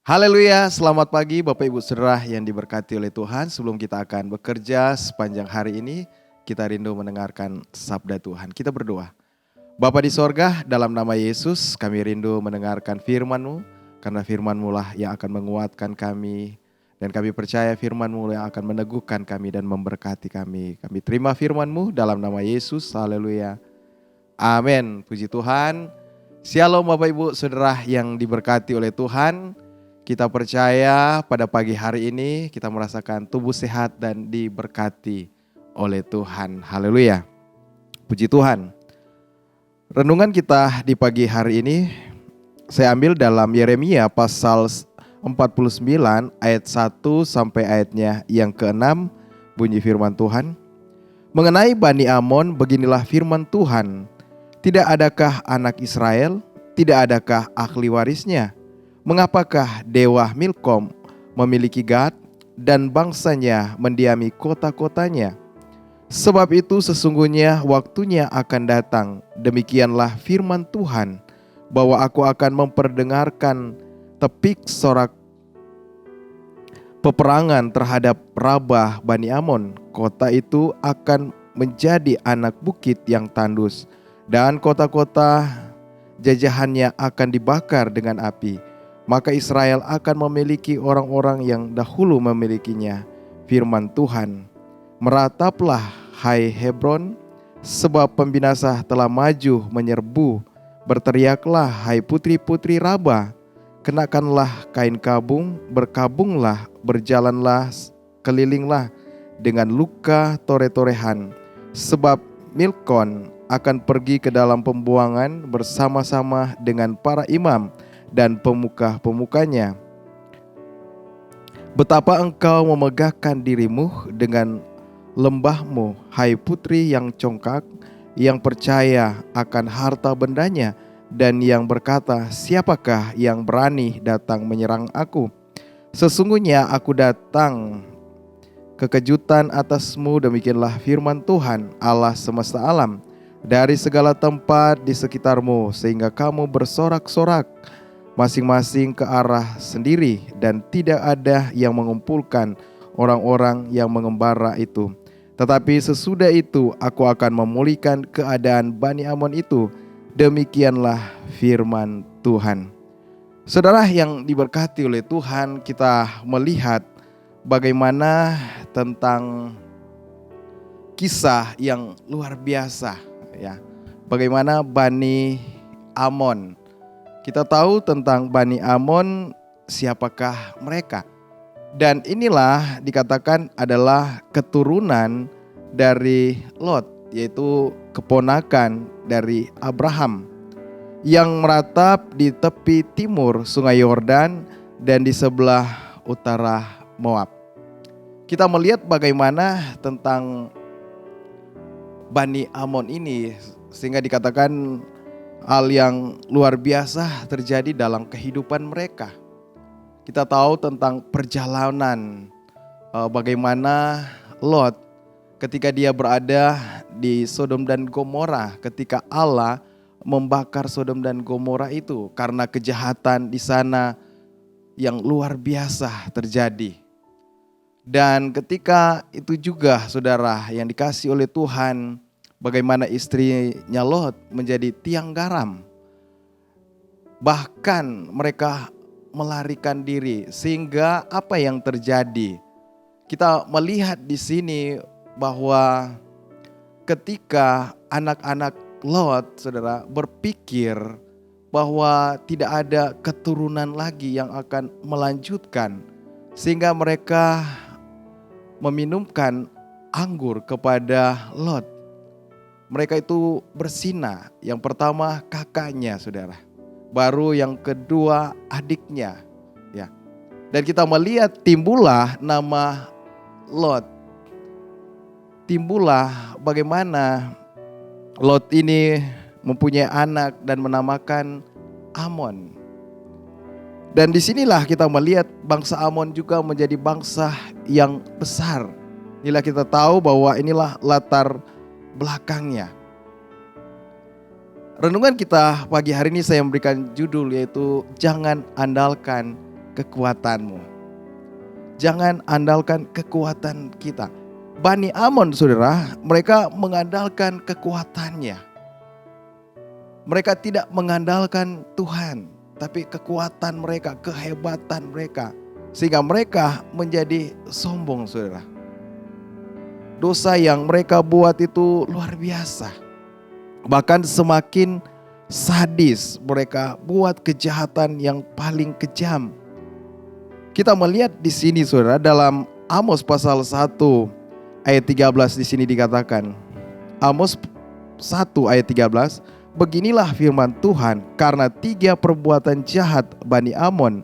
Haleluya, selamat pagi Bapak Ibu Saudara yang diberkati oleh Tuhan. Sebelum kita akan bekerja sepanjang hari ini, kita rindu mendengarkan sabda Tuhan. Kita berdoa. Bapa di sorga, dalam nama Yesus kami rindu mendengarkan firman-Mu, karena firman-Mu lah yang akan menguatkan kami. Dan kami percaya firman-Mu yang akan meneguhkan kami dan memberkati kami. Kami terima firman-Mu dalam nama Yesus, haleluya. Amin, puji Tuhan. Shalom Bapak Ibu Saudara yang diberkati oleh Tuhan. Kita percaya pada pagi hari ini kita merasakan tubuh sehat dan diberkati oleh Tuhan. Haleluya. Puji Tuhan. Renungan kita di pagi hari ini saya ambil dalam Yeremia pasal 49 ayat 1 sampai ayatnya yang ke-6. Bunyi firman Tuhan. Mengenai Bani Amon, beginilah firman Tuhan. Tidak adakah anak Israel? Tidak adakah ahli warisnya? Mengapakah dewa Milkom memiliki Gad dan bangsanya mendiami kota-kotanya? Sebab itu sesungguhnya waktunya akan datang, demikianlah firman Tuhan, bahwa aku akan memperdengarkan tepik sorak peperangan terhadap Rabah Bani Amon. Kota itu akan menjadi anak bukit yang tandus, dan kota-kota jajahannya akan dibakar dengan api. Maka Israel akan memiliki orang-orang yang dahulu memilikinya. Firman Tuhan, merataplah hai Hebron, sebab pembinasa telah maju menyerbu. Berteriaklah hai putri-putri Raba, kenakanlah kain kabung, berkabunglah, berjalanlah, kelilinglah dengan luka tore-torehan. Sebab Milkon akan pergi ke dalam pembuangan bersama-sama dengan para imam dan pemuka-pemukanya. Betapa engkau memegahkan dirimu dengan lembahmu, hai putri yang congkak, yang percaya akan harta bendanya, dan yang berkata, siapakah yang berani datang menyerang aku? Sesungguhnya aku datang kekejutan atasmu, demikianlah firman Tuhan Allah semesta alam, dari segala tempat di sekitarmu, sehingga kamu bersorak-sorak masing-masing ke arah sendiri, dan tidak ada yang mengumpulkan orang-orang yang mengembara itu. Tetapi sesudah itu aku akan memulihkan keadaan Bani Amon itu. Demikianlah firman Tuhan. Saudara yang diberkati oleh Tuhan, kita melihat bagaimana tentang kisah yang luar biasa, ya. Bagaimana Bani Amon. Kita tahu tentang Bani Amon, siapakah mereka. Dan inilah dikatakan adalah keturunan dari Lot, yaitu keponakan dari Abraham, yang meratap di tepi timur sungai Yordan dan di sebelah utara Moab. Kita melihat bagaimana tentang Bani Amon ini, sehingga dikatakan hal yang luar biasa terjadi dalam kehidupan mereka. Kita tahu tentang perjalanan bagaimana Lot ketika dia berada di Sodom dan Gomora, ketika Allah membakar Sodom dan Gomora itu karena kejahatan di sana yang luar biasa terjadi. Dan ketika itu juga saudara yang dikasih oleh Tuhan, bagaimana istrinya Lot menjadi tiang garam. Bahkan mereka melarikan diri, sehingga apa yang terjadi? Kita melihat di sini bahwa ketika anak-anak Lot, saudara, berpikir bahwa tidak ada keturunan lagi yang akan melanjutkan, sehingga mereka meminumkan anggur kepada Lot. Mereka itu berzina. Yang pertama kakaknya, saudara. Baru yang kedua adiknya, ya. Dan kita melihat timbullah nama Lot. Timbullah bagaimana Lot ini mempunyai anak dan menamakan Amon. Dan disinilah kita melihat bangsa Amon juga menjadi bangsa yang besar. Inilah kita tahu bahwa inilah latar belakangnya. Renungan kita pagi hari ini saya memberikan judul, yaitu jangan andalkan kekuatanmu. Jangan andalkan kekuatan kita. Bani Amon, saudara, mereka mengandalkan kekuatannya. Mereka tidak mengandalkan Tuhan, tapi kekuatan mereka, kehebatan mereka. Sehingga mereka menjadi sombong, saudara. Dosa yang mereka buat itu luar biasa. Bahkan semakin sadis, mereka buat kejahatan yang paling kejam. Kita melihat di sini, saudara, dalam Amos pasal 1 ayat 13 di sini dikatakan. Amos 1 ayat 13, beginilah firman Tuhan, karena 3 perbuatan jahat Bani Amon,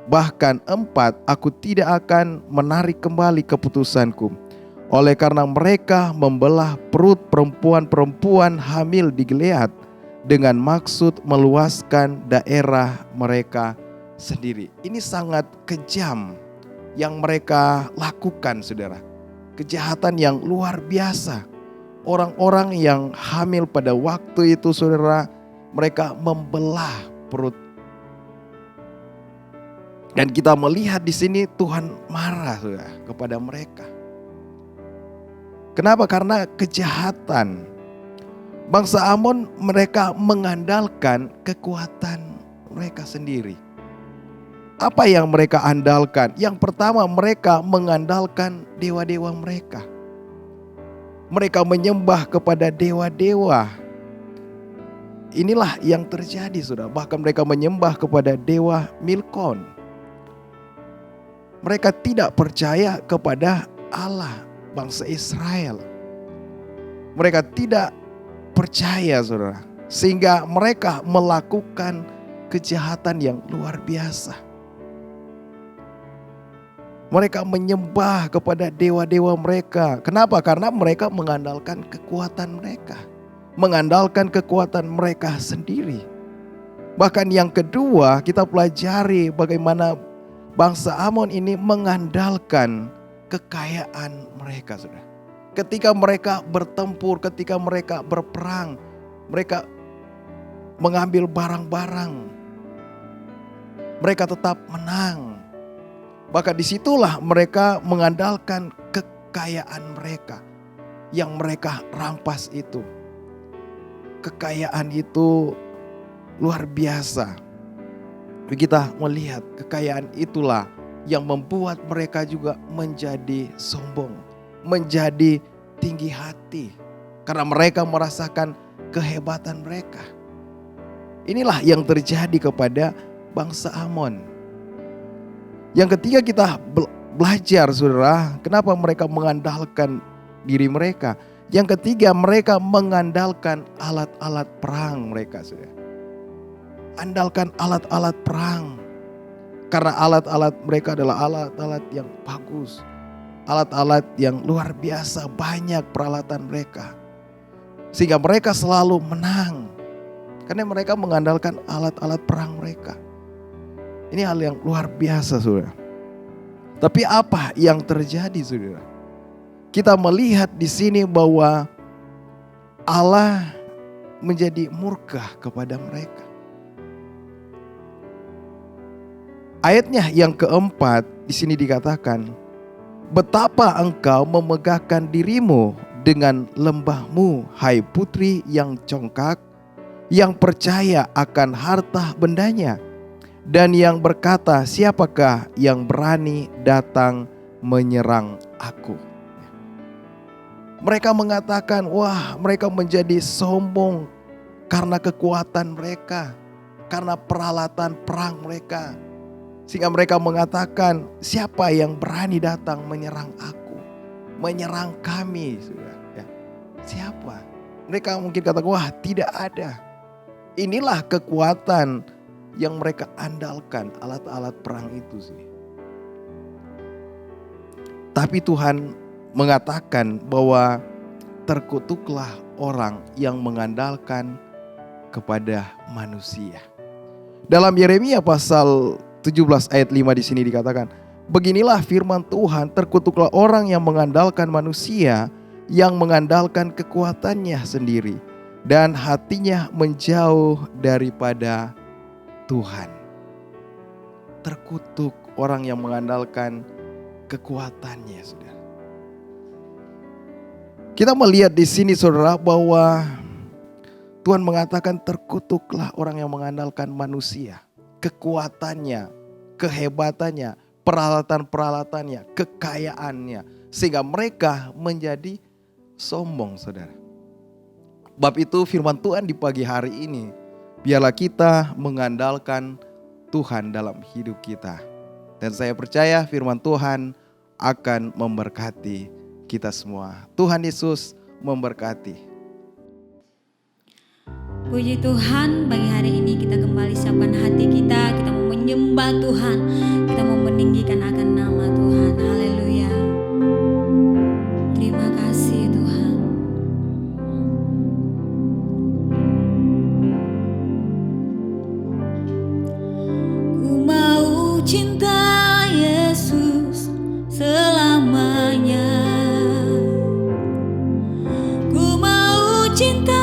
bahkan 4, aku tidak akan menarik kembali keputusanku. Oleh karena mereka membelah perut perempuan-perempuan hamil di Gilead dengan maksud meluaskan daerah mereka sendiri. Ini sangat kejam yang mereka lakukan, saudara. Kejahatan yang luar biasa. Orang-orang yang hamil pada waktu itu, saudara, mereka membelah perut. Dan kita melihat di sini Tuhan marah, saudara, kepada mereka. Kenapa? Karena kejahatan. Bangsa Amon mereka mengandalkan kekuatan mereka sendiri. Apa yang mereka andalkan? Yang pertama, mereka mengandalkan dewa-dewa mereka. Mereka menyembah kepada dewa-dewa. Inilah yang terjadi, saudara. Bahkan mereka menyembah kepada dewa Milkon. Mereka tidak percaya kepada Allah bangsa Israel. Mereka tidak percaya, saudara. Sehingga mereka melakukan kejahatan yang luar biasa. Mereka menyembah kepada dewa-dewa mereka. Kenapa? Karena mereka mengandalkan kekuatan mereka. Mengandalkan kekuatan mereka sendiri. Bahkan yang kedua, kita pelajari bagaimana bangsa Amon ini mengandalkan kekayaan mereka, saudara. Ketika mereka bertempur, ketika mereka berperang, mereka mengambil barang-barang. Mereka tetap menang. Bahkan disitulah mereka mengandalkan kekayaan mereka yang mereka rampas itu. Kekayaan itu luar biasa. Kita melihat kekayaan itulah yang membuat mereka juga menjadi sombong, menjadi tinggi hati. Karena mereka merasakan kehebatan mereka. Inilah yang terjadi kepada bangsa Amon. Yang ketiga, kita belajar, saudara, kenapa mereka mengandalkan diri mereka. Yang ketiga, mereka mengandalkan alat-alat perang mereka, saudara. Andalkan alat-alat perang. Karena alat-alat mereka adalah alat-alat yang bagus. Alat-alat yang luar biasa, banyak peralatan mereka. Sehingga mereka selalu menang. Karena mereka mengandalkan alat-alat perang mereka. Ini hal yang luar biasa, saudara. Tapi apa yang terjadi, saudara? Kita melihat di sini bahwa Allah menjadi murka kepada mereka. Ayatnya yang keempat di sini dikatakan, betapa engkau memegahkan dirimu dengan lembahmu, hai putri yang congkak, yang percaya akan harta bendanya, dan yang berkata, siapakah yang berani datang menyerang aku? Mereka mengatakan, wah, mereka menjadi sombong karena kekuatan mereka, karena peralatan perang mereka. Sehingga mereka mengatakan, siapa yang berani datang menyerang aku, menyerang kami? Ya, siapa? Mereka mungkin katakan, wah, tidak ada. Inilah kekuatan yang mereka andalkan, alat-alat perang itu sih. Tapi Tuhan mengatakan bahwa terkutuklah orang yang mengandalkan kepada manusia. Dalam Yeremia pasal 17 ayat 5 di sini dikatakan, beginilah firman Tuhan, terkutuklah orang yang mengandalkan manusia, yang mengandalkan kekuatannya sendiri, dan hatinya menjauh daripada Tuhan. terkutuk orang yang mengandalkan kekuatannya, saudara. Kita melihat di sini, saudara, bahwa Tuhan mengatakan terkutuklah orang yang mengandalkan manusia, kekuatannya, kehebatannya, peralatan-peralatannya, kekayaannya, sehingga mereka menjadi sombong, saudara. Bab itu firman Tuhan di pagi hari ini, biarlah kita mengandalkan Tuhan dalam hidup kita. Dan saya percaya firman Tuhan akan memberkati kita semua. Tuhan Yesus memberkati. Puji Tuhan, pagi hari ini kita kembali siapkan hati kita mau menyembah Tuhan, kita mau meninggikan akan nama Tuhan. Haleluya. Terima kasih Tuhan. Ku mau cinta Yesus selamanya. Ku mau cinta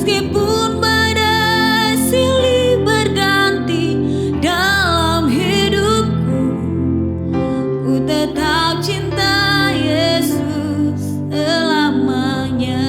meskipun badai silih berganti dalam hidupku, ku tetap cinta Yesus selamanya.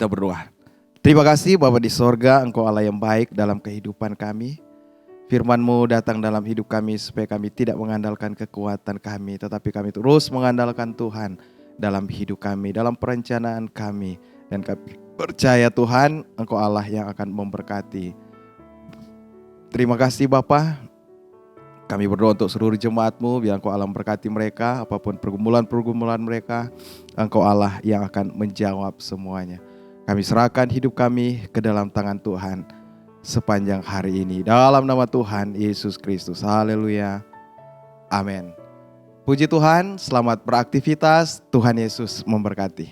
kita berdoa. Terima kasih Bapa di sorga, Engkau Allah yang baik dalam kehidupan kami. Firman-Mu datang dalam hidup kami supaya kami tidak mengandalkan kekuatan kami, tetapi kami terus mengandalkan Tuhan dalam hidup kami, dalam perencanaan kami. Dan kami percaya Tuhan, Engkau Allah yang akan memberkati. Terima kasih Bapa. Kami berdoa untuk seluruh jemaat-Mu, biar Engkau Allah memberkati mereka, apapun pergumulan-pergumulan mereka, Engkau Allah yang akan menjawab semuanya. Kami serahkan hidup kami ke dalam tangan Tuhan sepanjang hari ini. Dalam nama Tuhan Yesus Kristus. Haleluya. Amin. Puji Tuhan, selamat beraktivitas. Tuhan Yesus memberkati.